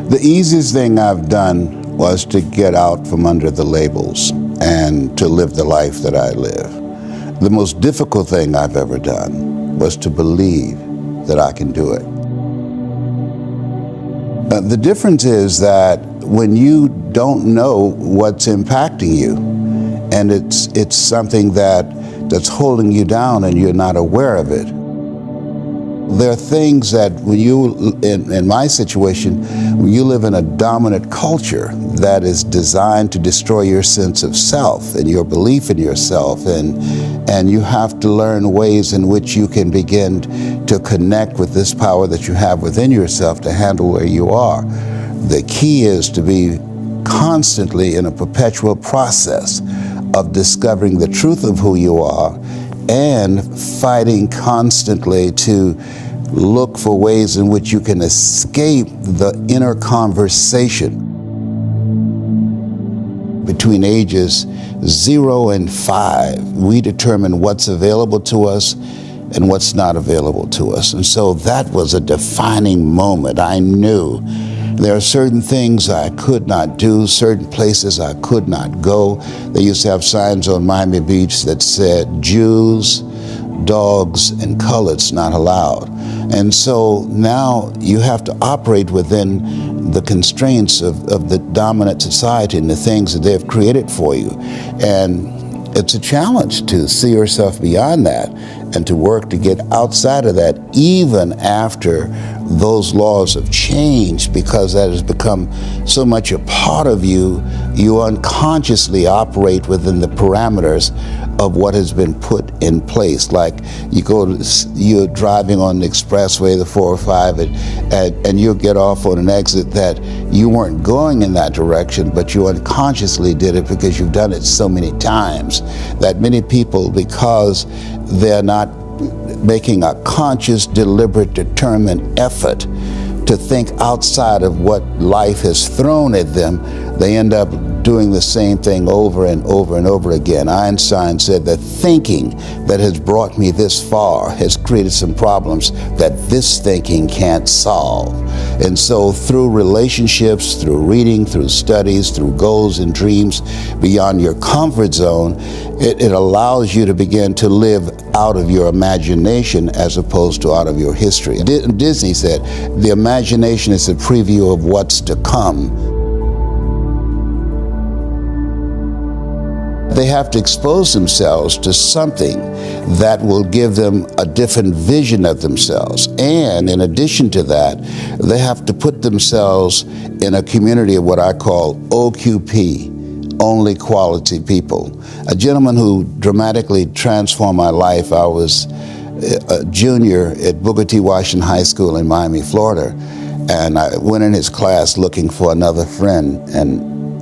The easiest thing I've done was to get out from under the labels and to live the life that I live. The most difficult thing I've ever done was to believe that I can do it. The difference is that when you don't know what's impacting you, and it's something that's holding you down and you're not aware of it. There are things that when you, in my situation, when you live in a dominant culture that is designed to destroy your sense of self and your belief in yourself, and you have to learn ways in which you can begin to connect with this power that you have within yourself to handle where you are. The key is to be constantly in a perpetual process of discovering the truth of who you are and fighting constantly to look for ways in which you can escape the inner conversation. Between ages 0 and 5, we determine what's available to us and what's not available to us. And so that was a defining moment. I knew there are certain things I could not do, certain places I could not go. They used to have signs on Miami Beach that said, Jews, dogs, and coloreds not allowed. And so now you have to operate within the constraints of the dominant society and the things that they've created for you. And it's a challenge to see yourself beyond that and to work to get outside of that even after those laws have changed, because that has become so much a part of you. You unconsciously operate within the parameters of what has been put in place. Like you're driving on the expressway, the 405, and you'll get off on an exit that you weren't going in that direction, but you unconsciously did it because you've done it so many times that many people, because they're not making a conscious, deliberate, determined effort to think outside of what life has thrown at them, they end up doing the same thing over and over and over again. Einstein said that thinking that has brought me this far has created some problems that this thinking can't solve. And so through relationships, through reading, through studies, through goals and dreams beyond your comfort zone, it allows you to begin to live out of your imagination as opposed to out of your history. Disney said, the imagination is a preview of what's to come. They have to expose themselves to something that will give them a different vision of themselves. And in addition to that, they have to put themselves in a community of what I call OQP, only quality people. A gentleman who dramatically transformed my life, I was a junior at Booker T. Washington High School in Miami, Florida, and I went in his class looking for another friend,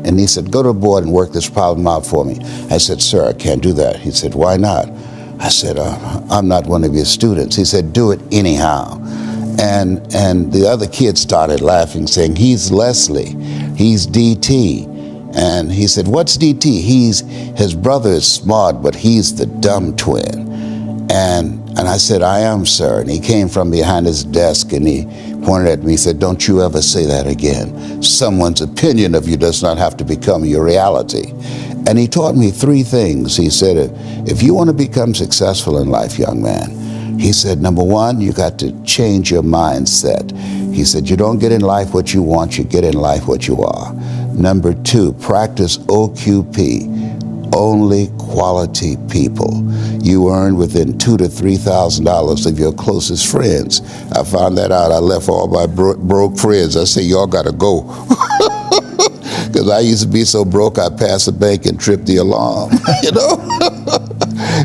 and he said, go to the board and work this problem out for me. I said, sir, I can't do that. He said, why not? I said, I'm not one of your students. He said, do it anyhow. And the other kids started laughing, saying, he's Leslie, he's DT. And he said, what's DT? His brother is smart, but he's the dumb twin. And I said, I am, sir. And he came from behind his desk and he pointed at me. He said, don't you ever say that again. Someone's opinion of you does not have to become your reality. And he taught me 3 things. He said, if you want to become successful in life, young man, he said, number 1, you got to change your mindset. He said, you don't get in life what you want, you get in life what you are. Number 2, practice OQP, only quality people. You earn within $2,000 to $3,000 of your closest friends. I found that out. I left all my broke friends. I said, y'all gotta go. Because I used to be so broke, I'd pass the bank and trip the alarm, you know?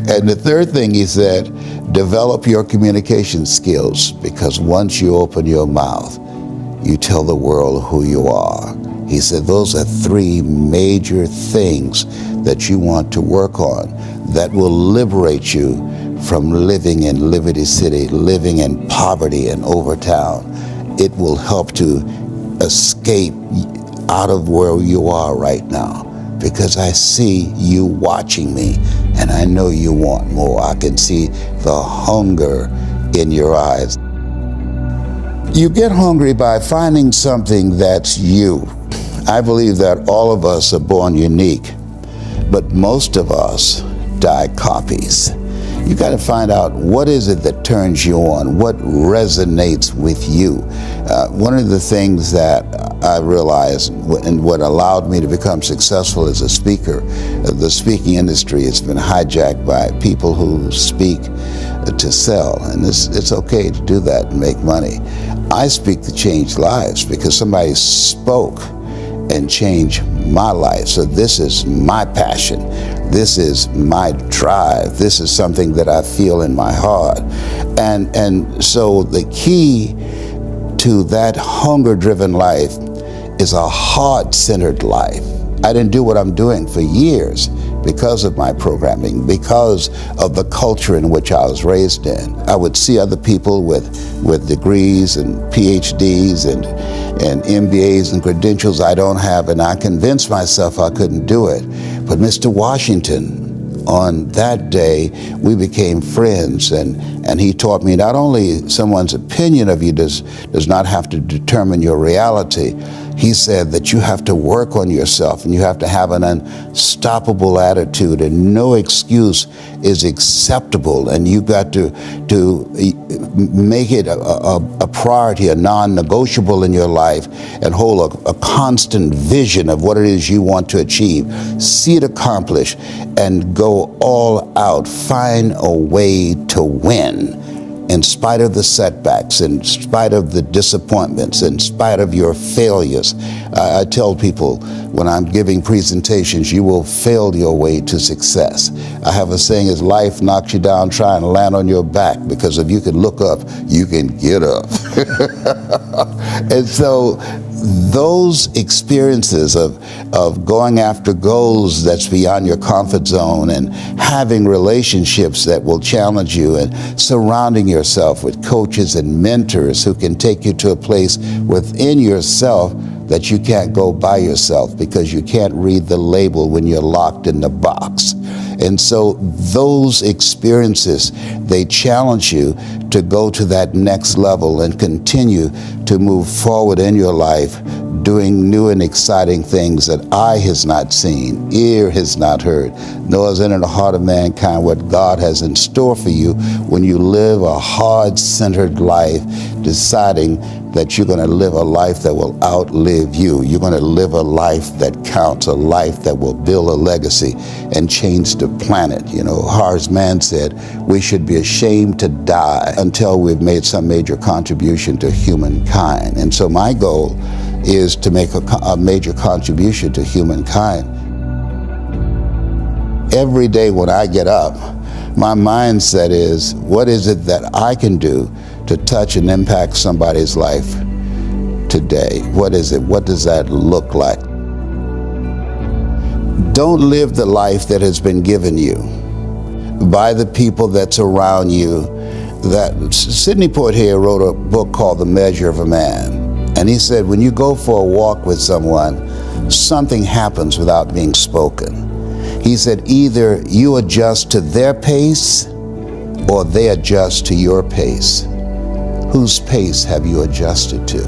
And the 3rd thing he said, develop your communication skills, because once you open your mouth, you tell the world who you are. He said, those are 3 major things that you want to work on that will liberate you from living in Liberty City, living in poverty in Overtown. It will help to escape out of where you are right now, because I see you watching me and I know you want more. I can see the hunger in your eyes. You get hungry by finding something that's you. I believe that all of us are born unique, but most of us die copies. You got to find out what is it that turns you on, what resonates with you. One of the things that I realized and what allowed me to become successful as a speaker, the speaking industry has been hijacked by people who speak to sell, and it's okay to do that and make money. I speak to change lives because somebody spoke and changed my life. So this is my passion. This is my drive. This is something that I feel in my heart. And so the key to that hunger-driven life is a heart-centered life. I didn't do what I'm doing for years because of my programming, because of the culture in which I was raised in. I would see other people with degrees and PhDs and MBAs and credentials I don't have, and I convinced myself I couldn't do it. But Mr. Washington, on that day, we became friends, and he taught me not only someone's opinion of you does not have to determine your reality. He said that you have to work on yourself and you have to have an unstoppable attitude, and no excuse is acceptable, and you got to make it a priority, a non-negotiable in your life, and hold a constant vision of what it is you want to achieve. See it accomplished and go all out. Find a way to win. In spite of the setbacks, in spite of the disappointments, in spite of your failures. I tell people when I'm giving presentations, you will fail your way to success. I have a saying is life knocks you down, try and land on your back, because if you can look up, you can get up. And so those experiences of going after goals that's beyond your comfort zone, and having relationships that will challenge you, and surrounding yourself with coaches and mentors who can take you to a place within yourself that you can't go by yourself because you can't read the label when you're locked in the box. And so those experiences, they challenge you to go to that next level and continue to move forward in your life, doing new and exciting things that eye has not seen, ear has not heard, nor has entered the heart of mankind what God has in store for you when you live a heart-centered life, deciding that you're going to live a life that will outlive you. You're going to live a life that counts, a life that will build a legacy and change the planet. You know, Horace Mann said, we should be ashamed to die until we've made some major contribution to humankind. And so my goal is to make a major contribution to humankind. Every day when I get up, my mindset is, what is it that I can do to touch and impact somebody's life today? What is it? What does that look like? Don't live the life that has been given you by the people that's around you. That Sidney Poitier wrote a book called The Measure of a Man. And he said, when you go for a walk with someone, something happens without being spoken. He said, either you adjust to their pace or they adjust to your pace. Whose pace have you adjusted to?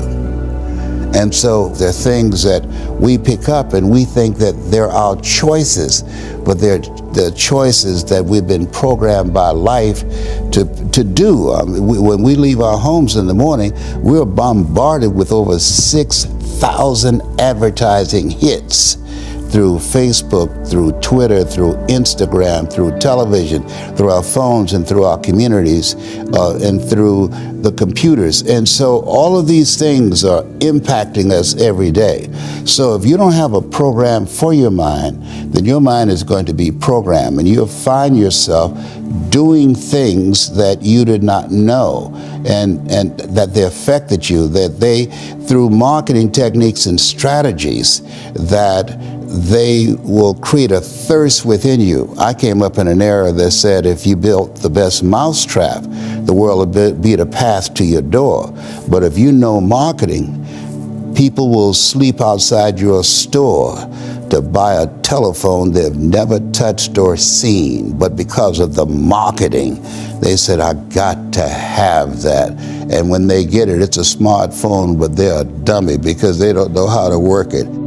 And so there are things that we pick up and we think that they're our choices, but they're the choices that we've been programmed by life to do. When we leave our homes in the morning, we're bombarded with over 6,000 advertising hits through Facebook, through Twitter, through Instagram, through television, through our phones and through our communities, and through the computers. And so all of these things are impacting us every day. So if you don't have a program for your mind, then your mind is going to be programmed, and you'll find yourself doing things that you did not know, and that they affected you, that they, through marketing techniques and strategies, that they will create a thirst within you. I came up in an era that said if you built the best mousetrap, the world will be the path to your door. But if you know marketing, people will sleep outside your store to buy a telephone they've never touched or seen. But because of the marketing, they said, I got to have that. And when they get it, it's a smartphone, but they're a dummy because they don't know how to work it.